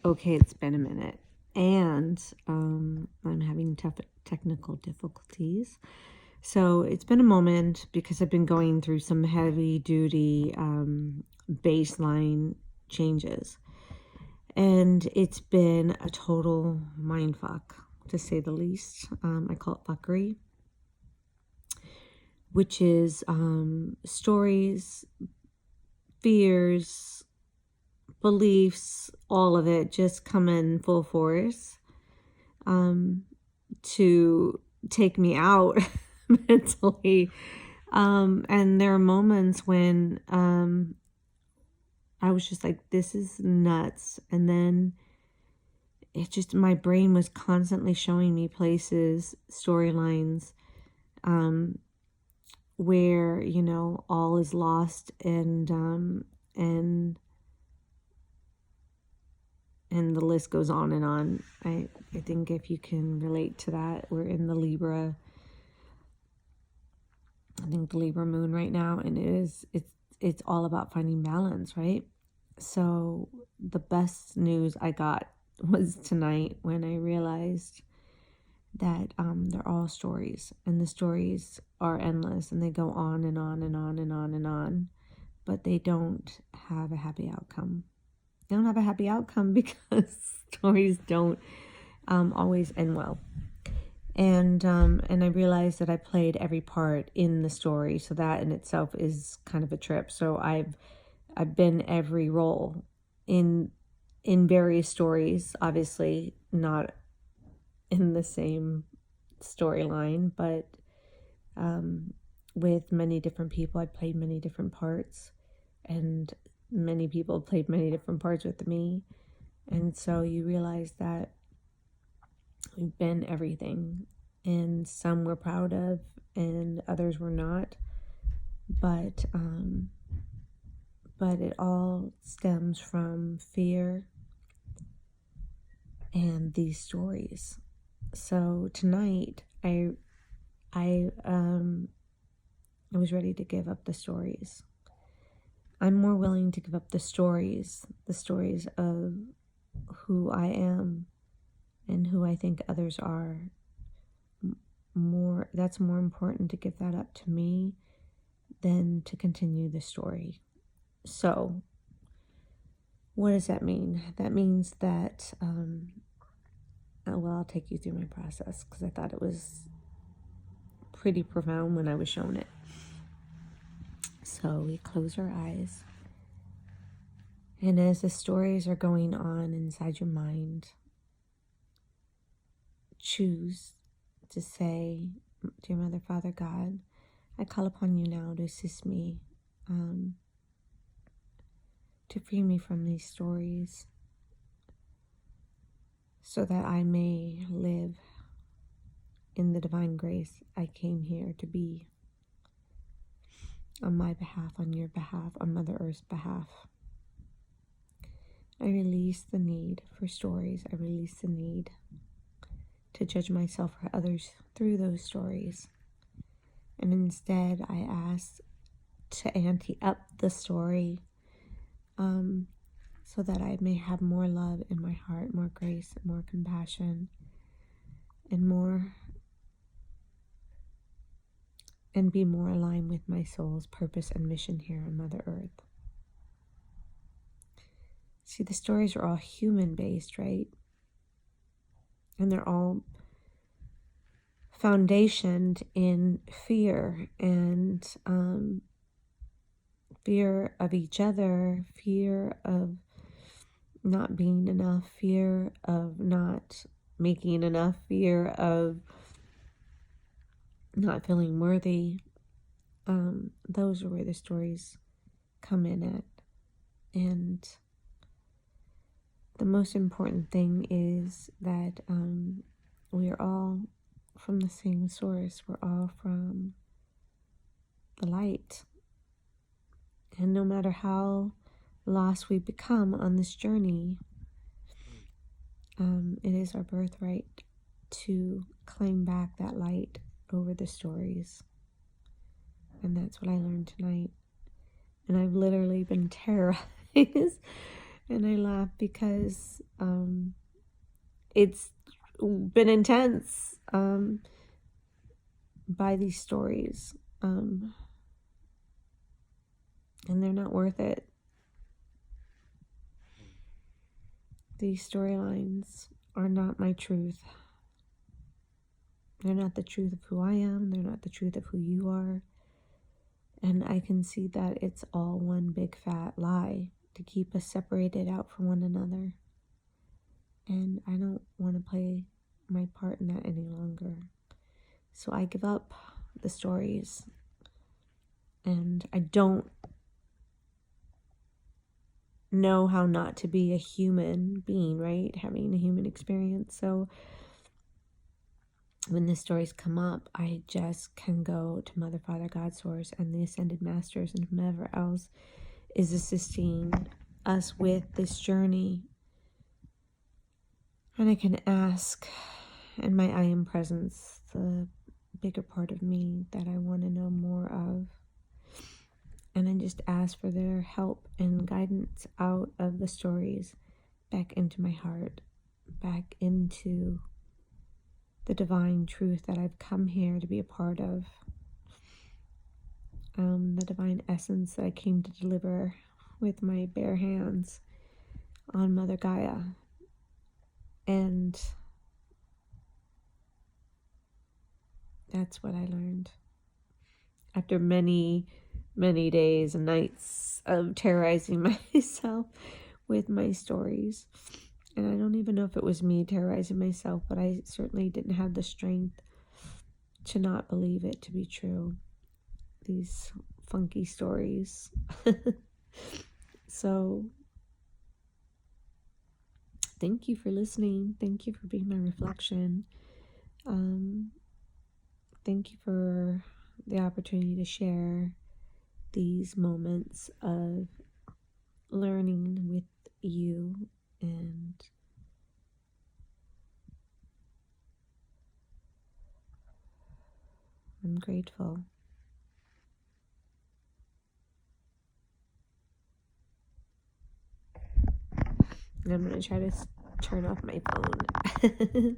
Okay, it's been a minute, and I'm having tough technical difficulties. So it's been a moment because I've been going through some heavy duty baseline changes, and it's been a total mind fuck, to say the least. I call it fuckery, which is stories, fears, beliefs, all of it just come in full force to take me out mentally. And there are moments when I was just like, this is nuts. And then it just, my brain was constantly showing me places, storylines, where, you know, all is lost and the list goes on and on. I think if you can relate to that, we're in the Libra, I think the Libra moon right now, and it's all about finding balance, right? So the best news I got was tonight when I realized that they're all stories, and the stories are endless, and they go on and on and on and on and on, but they don't have a happy outcome. They don't have a happy outcome because stories don't always end well. And I realized that I played every part in the story, so that in itself is kind of a trip. So I've been every role in various stories, obviously not in the same storyline, but with many different people. I played many different parts, and many people played many different parts with me. And so you realize that we've been everything, and some we're proud of and others we're not, but it all stems from fear and these stories. So tonight I was ready to give up the stories. I'm more willing to give up the stories of who I am and who I think others are. That's more important to give that up to me than to continue the story. So what does that mean? That means that I'll take you through my process, because I thought it was pretty profound when I was shown it. So we close our eyes, and as the stories are going on inside your mind, choose to say, dear Mother, Father, God, I call upon you now to assist me, to free me from these stories, so that I may live in the divine grace I came here to be, on my behalf, on your behalf, on Mother Earth's behalf. I release the need for stories. I release the need to judge myself or others through those stories. And instead, I ask to ante up the story, so that I may have more love in my heart, more grace, more compassion, and be more aligned with my soul's purpose and mission here on Mother Earth. See, the stories are all human-based, right? And they're all foundationed in fear, and fear of each other, fear of not being enough, fear of not making enough, fear of not feeling worthy. Those are where the stories come in at. And the most important thing is that we are all from the same source. We're all from the light. And no matter how lost we become on this journey, it is our birthright to claim back that light over the stories. And that's what I learned tonight. And I've literally been terrorized And I laugh because it's been intense by these stories. And they're not worth it. These storylines are not my truth. They're not the truth of who I am. They're not the truth of who you are. And I can see that it's all one big fat lie to keep us separated out from one another. And I don't want to play my part in that any longer. So I give up the stories. And I don't know how not to be a human being, right? Having a human experience. So when the stories come up, I just can go to Mother, Father, God, Source, and the Ascended Masters and whomever else is assisting us with this journey. And I can ask, in my I Am Presence, the bigger part of me that I want to know more of. And I just ask for their help and guidance out of the stories back into my heart, back into the divine truth that I've come here to be a part of. The divine essence that I came to deliver with my bare hands on Mother Gaia. And that's what I learned. After many, many days and nights of terrorizing myself with my stories. And I don't even know if it was me terrorizing myself, but I certainly didn't have the strength to not believe it to be true. These funky stories. So, thank you for listening. Thank you for being my reflection. Thank you for the opportunity to share these moments of learning with you, and I'm grateful. And I'm going to try to turn off my phone.